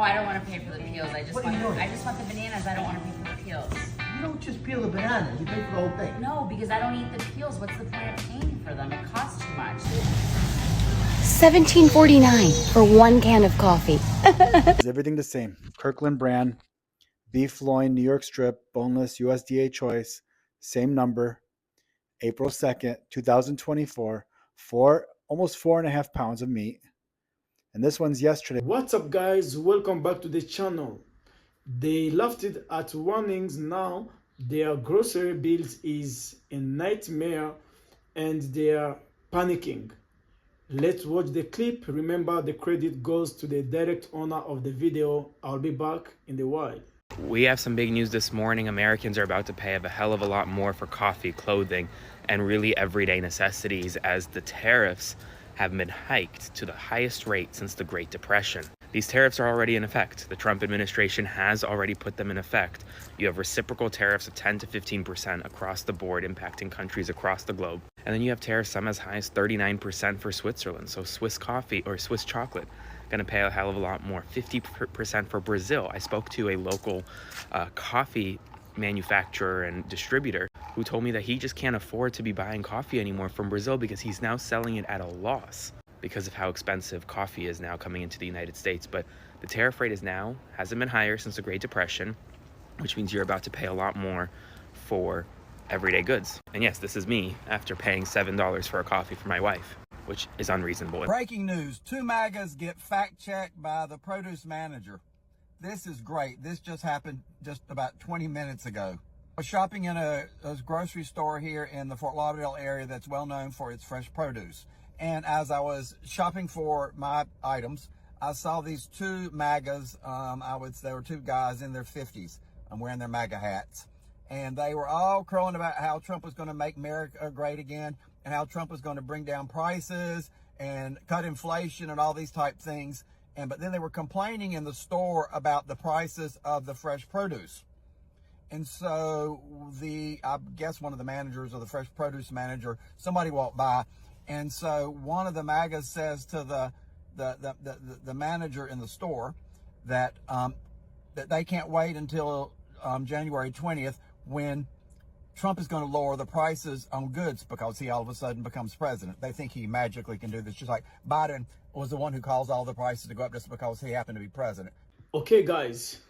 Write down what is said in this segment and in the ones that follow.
I don't want to pay for the peels. I just want the bananas. I don't want to pay for the peels. You don't just peel the banana, you pay for the whole thing. No, because I don't eat the peels. What's the point of paying for them? It costs too much. $17.49 for 1 can of coffee. Is everything the same? Kirkland brand, beef loin, New York strip, boneless, USDA choice, same number, April 2nd, 2024, almost 4.5 pounds of meat. And this one's yesterday. What's up, guys? Welcome back to the channel. They laughed it at warnings. Now their grocery bills is a nightmare and they are panicking. Let's watch the clip. Remember, the credit goes to the direct owner of the video. I'll be back in a while. We have some big news this morning. Americans are about to pay a hell of a lot more for coffee, clothing, and really everyday necessities as the tariffs have been hiked to the highest rate since the Great Depression. These tariffs are already in effect. The Trump administration has already put them in effect. You have reciprocal tariffs of 10 to 15% across the board, impacting countries across the globe. And then you have tariffs some as high as 39% for Switzerland. So Swiss coffee or Swiss chocolate gonna pay a hell of a lot more. 50% for Brazil. I spoke to a local coffee manufacturer and distributor who told me that he just can't afford to be buying coffee anymore from Brazil because he's now selling it at a loss because of how expensive coffee is now coming into the United States. But the tariff rate hasn't been higher since the Great Depression, which means you're about to pay a lot more for everyday goods. And yes, this is me after paying $7 for a coffee for my wife, which is unreasonable. Breaking news, 2 MAGAs get fact-checked by the produce manager. This is great. This just happened just about 20 minutes ago. I was shopping in a grocery store here in the Fort Lauderdale area that's well known for its fresh produce. And as I was shopping for my items, I saw these 2 MAGAs. There were 2 guys in their 50s. I'm wearing their MAGA hats. And they were all crowing about how Trump was going to make America great again and how Trump was going to bring down prices and cut inflation and all these type things. But then they were complaining in the store about the prices of the fresh produce. And so I guess one of the managers or the fresh produce manager, somebody walked by. And so one of the MAGAs says to the manager in the store that they can't wait until January 20th when Trump is going to lower the prices on goods because he all of a sudden becomes president. They think he magically can do this, just like Biden was the one who caused all the prices to go up just because he happened to be president. Okay, guys,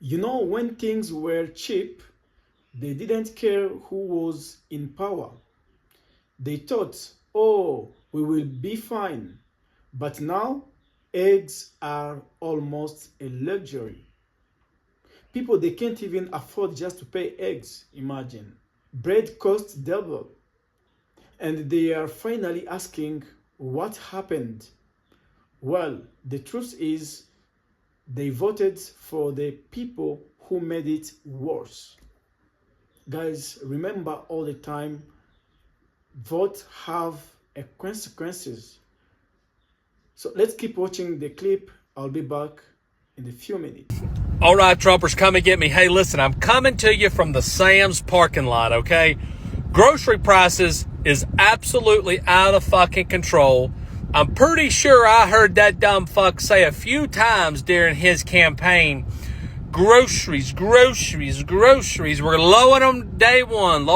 you know, when things were cheap, they didn't care who was in power. They thought, oh, we will be fine. But now, eggs are almost a luxury. People, they can't even afford just to pay eggs, imagine. Bread costs double. And they are finally asking, what happened? Well, the truth is, they voted for the people who made it worse. Guys, remember all the time, votes have consequences. So let's keep watching the clip. I'll be back in a few minutes. All right, Trumpers, come and get me. Hey, listen, I'm coming to you from the Sam's parking lot, okay? Grocery prices is absolutely out of fucking control. I'm pretty sure I heard that dumb fuck say a few times during his campaign, groceries. We're lowering them day one.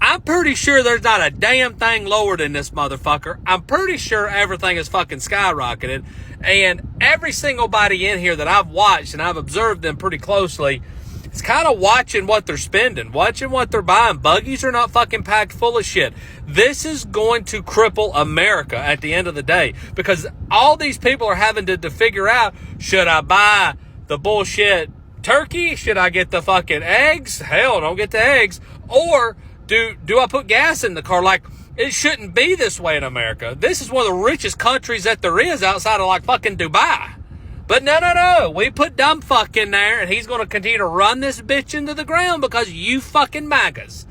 I'm pretty sure there's not a damn thing lower than this motherfucker. I'm pretty sure everything is fucking skyrocketed. And every single body in here that I've watched, and I've observed them pretty closely, it's kind of watching what they're spending, watching what they're buying. Buggies are not fucking packed full of shit. This is going to cripple America at the end of the day because all these people are having to figure out, should I buy the bullshit turkey? Should I get the fucking eggs? Hell, don't get the eggs. Or do I put gas in the car? Like, it shouldn't be this way in America. This is one of the richest countries that there is outside of like fucking Dubai. But no. We put dumb fuck in there and he's going to continue to run this bitch into the ground because you fucking MAGAs.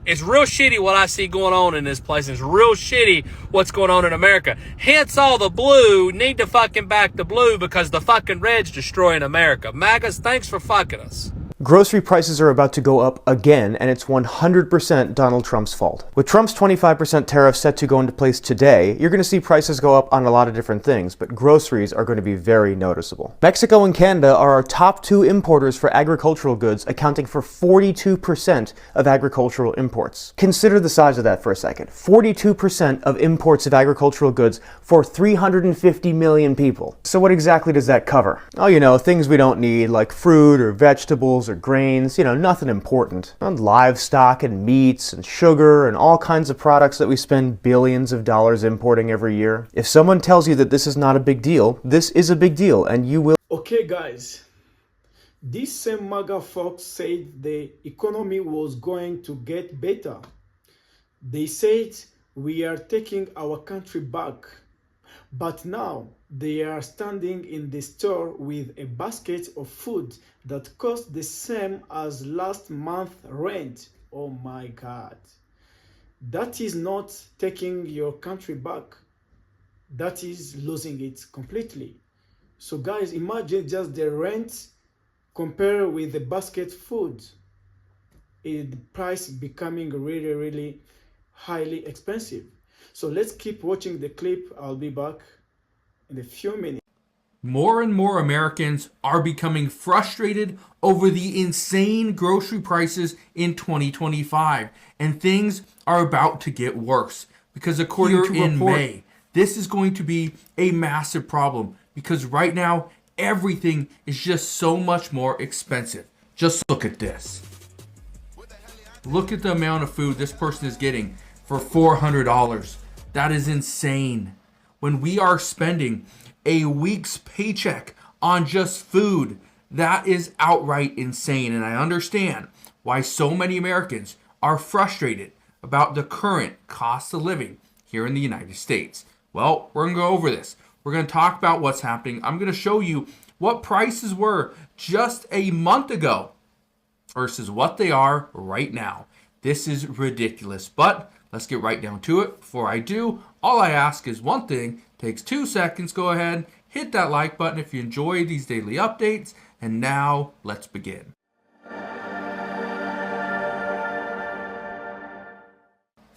It's real shitty what I see going on in this place. It's real shitty what's going on in America. Hence all the blue need to fucking back the blue because the fucking red's destroying America. MAGAs, thanks for fucking us. Grocery prices are about to go up again, and it's 100% Donald Trump's fault. With Trump's 25% tariff set to go into place today, you're going to see prices go up on a lot of different things, but groceries are going to be very noticeable. Mexico and Canada are our top 2 importers for agricultural goods, accounting for 42% of agricultural imports. Consider the size of that for a second. 42% of imports of agricultural goods for 350 million people. So what exactly does that cover? Oh, you know, things we don't need like fruit or vegetables or grains, you know, nothing important. And livestock and meats and sugar and all kinds of products that we spend billions of dollars importing every year. If someone tells you that this is not a big deal, this is a big deal, and you will. Okay, guys, these same MAGA folks said the economy was going to get better. They said we are taking our country back. But now they are standing in the store with a basket of food that costs the same as last month's rent. Oh my God. That is not taking your country back. That is losing it completely. So guys, imagine just the rent compared with the basket food. The price becoming really, really highly expensive. So let's keep watching the clip. I'll be back in a few minutes. More and more Americans are becoming frustrated over the insane grocery prices in 2025, and things are about to get worse because according to in May, this is going to be a massive problem because right now everything is just so much more expensive. Just look at this. Look at the amount of food this person is getting for $400. That is insane. When we are spending a week's paycheck on just food, that is outright insane. And I understand why so many Americans are frustrated about the current cost of living here in the United States. Well, we're going to go over this. We're going to talk about what's happening. I'm going to show you what prices were just a month ago versus what they are right now. This is ridiculous, but let's get right down to it. Before I do, all I ask is one thing. Takes 2 seconds. Go ahead, hit that like button if you enjoy these daily updates. And now, let's begin.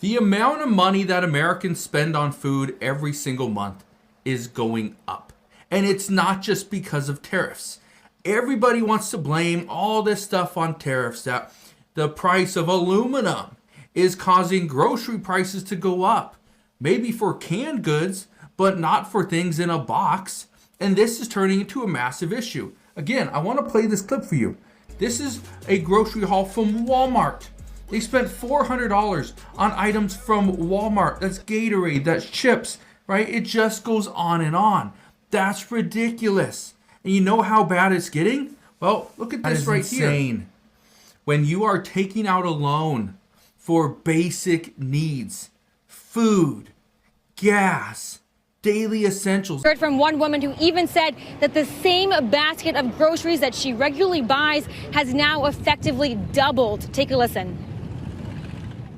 The amount of money that Americans spend on food every single month is going up. And it's not just because of tariffs. Everybody wants to blame all this stuff on tariffs, that the price of aluminum is causing grocery prices to go up. Maybe for canned goods, but not for things in a box. And this is turning into a massive issue. Again, I want to play this clip for you. This is a grocery haul from Walmart. They spent $400 on items from Walmart. That's Gatorade, that's chips, right? It just goes on and on. That's ridiculous. And you know how bad it's getting? Well, look at this right here. When you are taking out a loan for basic needs, food, gas, daily essentials. Heard from one woman who even said that the same basket of groceries that she regularly buys has now effectively doubled. Take a listen.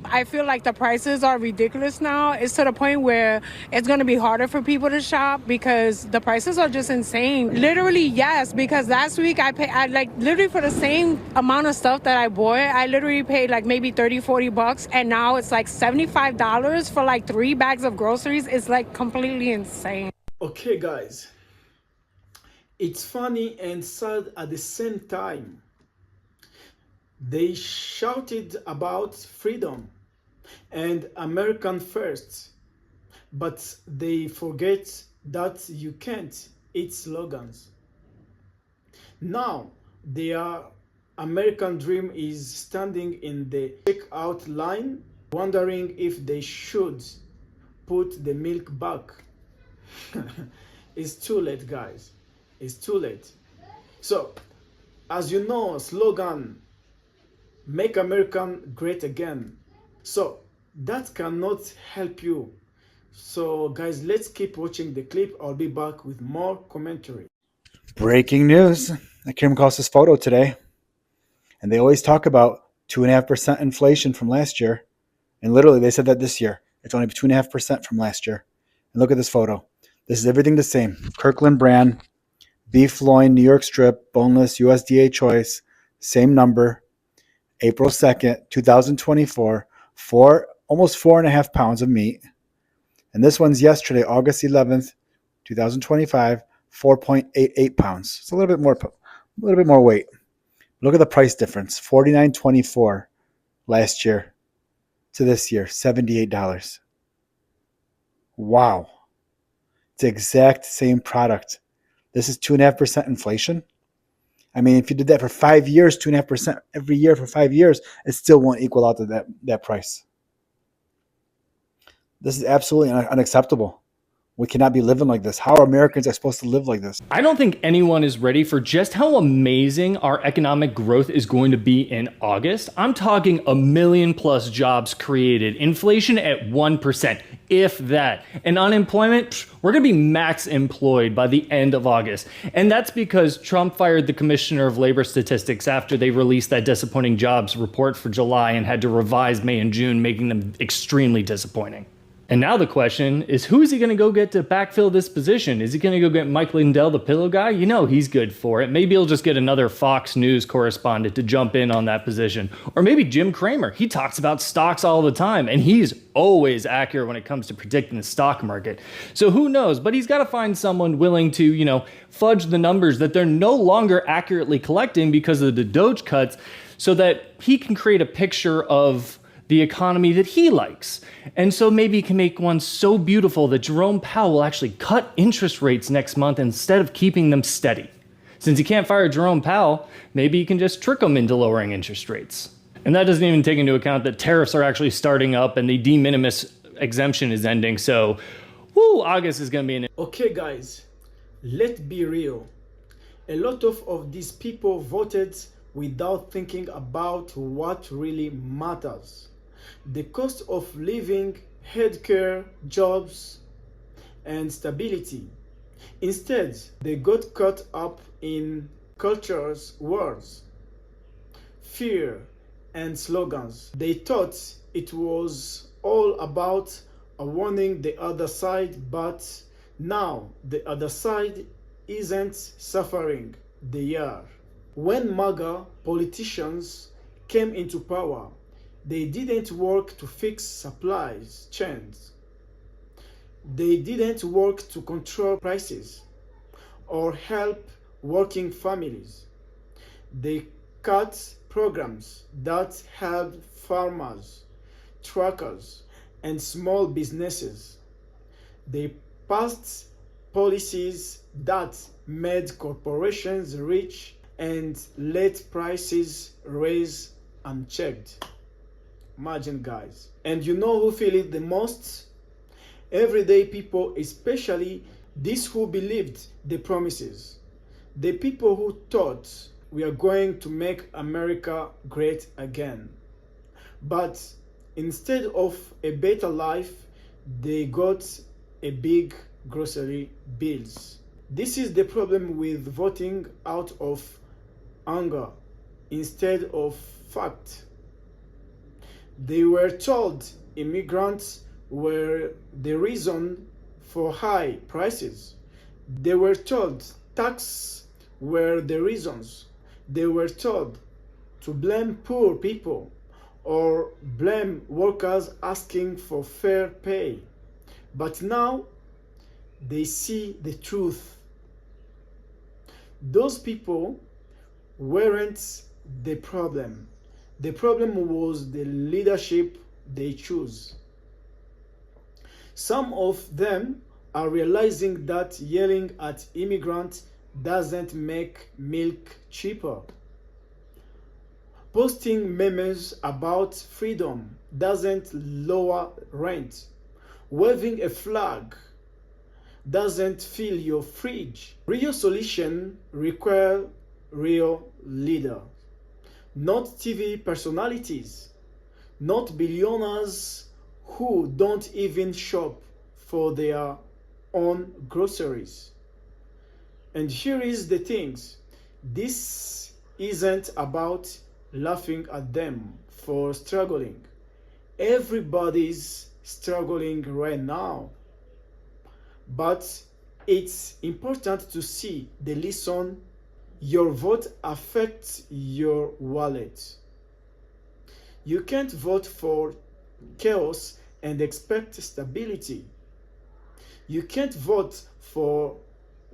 I feel like the prices are ridiculous now. It's to the point where it's going to be harder for people to shop because the prices are just insane. Literally, yes, because last week I like literally for the same amount of stuff that I bought, I literally paid like maybe 30, 40 bucks. And now it's like $75 for like 3 bags of groceries. It's like completely insane. Okay, guys, it's funny and sad at the same time. They shouted about freedom and American first, but they forget that you can't eat slogans. Now their American dream is standing in the checkout line, wondering if they should put the milk back. It's too late, guys. It's too late. So, as you know, slogan, Make America Great Again. So that cannot help you. So guys, let's keep watching the clip. I'll be back with more commentary. Breaking news. I came across this photo today. And they always talk about 2.5% inflation from last year. And literally they said that this year. It's only 2.5% from last year. And look at this photo. This is everything the same. Kirkland brand, beef loin, New York strip, boneless, USDA choice. same number, April 2nd, 2024, almost 4.5 pounds of meat. And this one's yesterday, August 11th, 2025, 4.88 pounds. It's a little bit more weight. Look at the price difference, $49.24 last year to this year, $78. Wow. It's the exact same product. This is 2.5% inflation. I mean, if you did that for 5 years, 2.5% every year for 5 years, it still won't equal out to that price. This is absolutely unacceptable. We cannot be living like this. How are Americans supposed to live like this? I don't think anyone is ready for just how amazing our economic growth is going to be in August. I'm talking 1 million plus jobs created, inflation at 1%, if that. And unemployment, we're going to be max employed by the end of August. And that's because Trump fired the Commissioner of Labor Statistics after they released that disappointing jobs report for July and had to revise May and June, making them extremely disappointing. And now the question is, who is he going to go get to backfill this position? Is he going to go get Mike Lindell, the pillow guy? You know he's good for it. Maybe he'll just get another Fox News correspondent to jump in on that position. Or maybe Jim Cramer. He talks about stocks all the time, and he's always accurate when it comes to predicting the stock market. So who knows? But he's got to find someone willing to, fudge the numbers that they're no longer accurately collecting because of the Doge cuts, so that he can create a picture of the economy that he likes. And so maybe he can make one so beautiful that Jerome Powell will actually cut interest rates next month instead of keeping them steady. Since he can't fire Jerome Powell, maybe he can just trick him into lowering interest rates. And that doesn't even take into account that tariffs are actually starting up and the de minimis exemption is ending. So, August is going to be an... Okay, guys, let's be real. A lot of these people voted without thinking about what really matters. The cost of living, healthcare, jobs, and stability. Instead, they got caught up in cultures, wars, fear, and slogans. They thought it was all about warning the other side, but now the other side isn't suffering, they are. When MAGA politicians came into power, they didn't work to fix supply chains. They didn't work to control prices or help working families. They cut programs that helped farmers, truckers, and small businesses. They passed policies that made corporations rich and let prices rise unchecked. Imagine, guys. And you know who feel it the most? Everyday people, especially these who believed the promises. The people who thought we are going to make America great again. But instead of a better life, they got a big grocery bills. This is the problem with voting out of anger instead of fact. They were told immigrants were the reason for high prices. They were told taxes were the reasons. They were told to blame poor people or blame workers asking for fair pay. But now they see the truth. Those people weren't the problem. The problem was the leadership they choose. Some of them are realizing that yelling at immigrants doesn't make milk cheaper. Posting memes about freedom doesn't lower rent. Waving a flag doesn't fill your fridge. Real solution require real leader. Not TV personalities, not billionaires who don't even shop for their own groceries. And here is the things. This isn't about laughing at them for struggling. Everybody's struggling right now. But it's important to see the lesson Your vote affects your wallet. You can't vote for chaos and expect stability. You can't vote for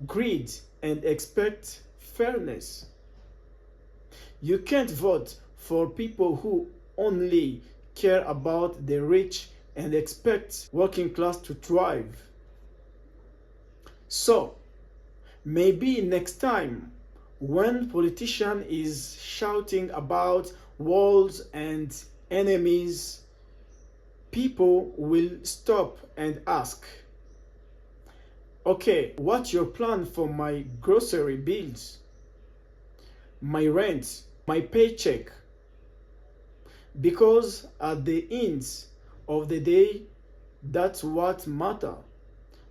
greed and expect fairness. You can't vote for people who only care about the rich and expect working class to thrive. So, maybe next time when politician is shouting about walls and enemies, people will stop and ask, okay, what's your plan for my grocery bills, my rent, my paycheck? Because at the end of the day, that's what matters.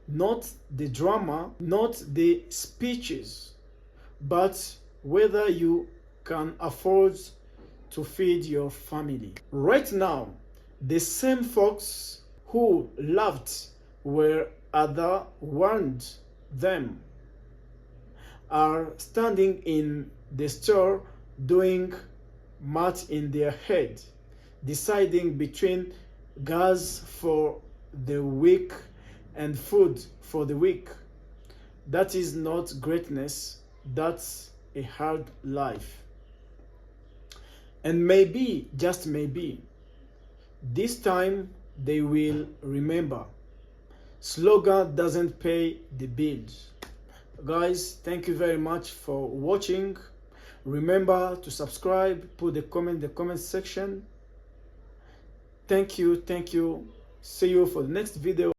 Not the drama, not the speeches, but whether you can afford to feed your family. Right now, the same folks who laughed where others warned them are standing in the store doing math in their head, deciding between gas for the week and food for the week. That is not greatness, that's a hard life. And maybe, just maybe, this time they will remember. Slogan doesn't pay the bills. Guys, thank you very much for watching. Remember to subscribe, put the comment in the comment section. Thank you. See you for the next video.